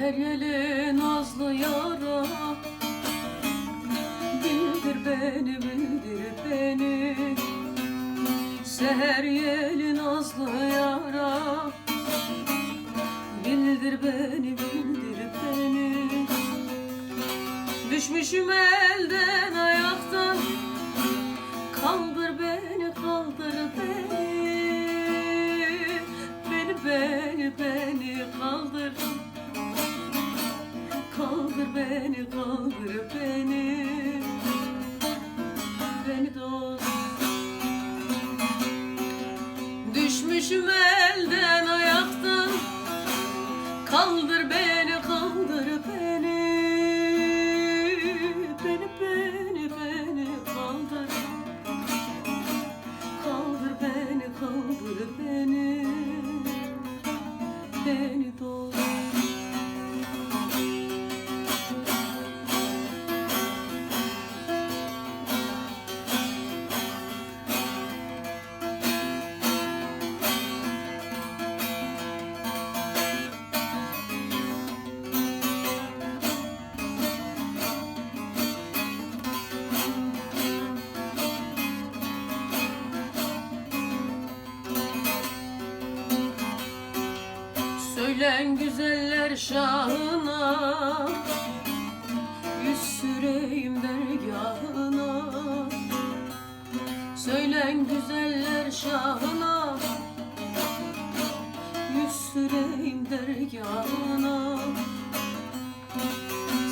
Seher yeli nazlı yara, bildir beni, bildir beni. Seher yeli nazlı yara, bildir beni, bildir beni. Düşmüşüm elden ayaktan, kaldır beni, kaldır beni. Beni kaldır. Kaldır beni, kaldır beni. Beni dost. Düşmüşüm elden ayaktan, kaldır beni, kaldır beni. Beni kaldır. Kaldır beni, kaldır beni. Beni dost. Söylen güzeller şahına, yüz süreyim dergahına. Söylen güzeller şahına, yüz süreyim dergahına.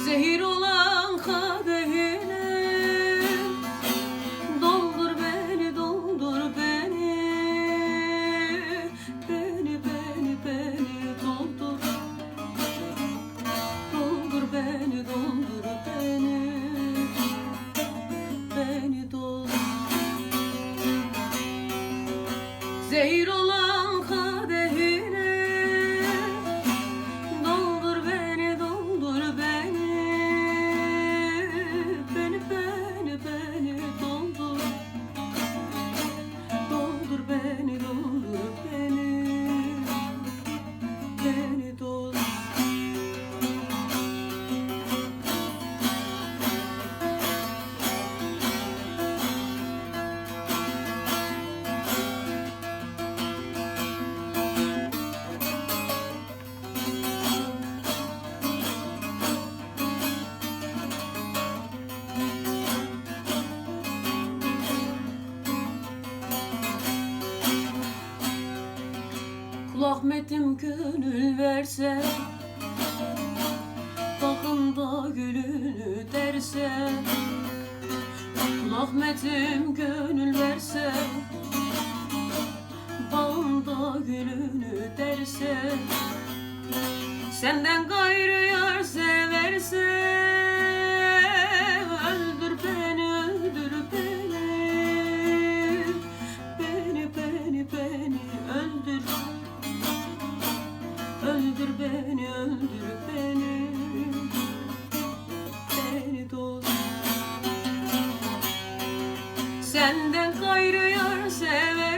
Zehir olan kadehine, doldur beni, doldur beni. Beni doldur. Doldur beni, doldur beni. Beni doldur. Zehir olan kadehine, doldur beni, doldur beni. Beni doldur. Doldur beni, doldur beni. Beni dost. Kul Ahmet'im gönül verse, bakımda gülünü derse. Kul Ahmet'im gönül verse, bağımda gülünü derse. Senden gayrı yar severse, öldür beni, öldür beni. Beni öldür. Öldür beni, öldür beni. Beni dost. Senden gayrı yar sever.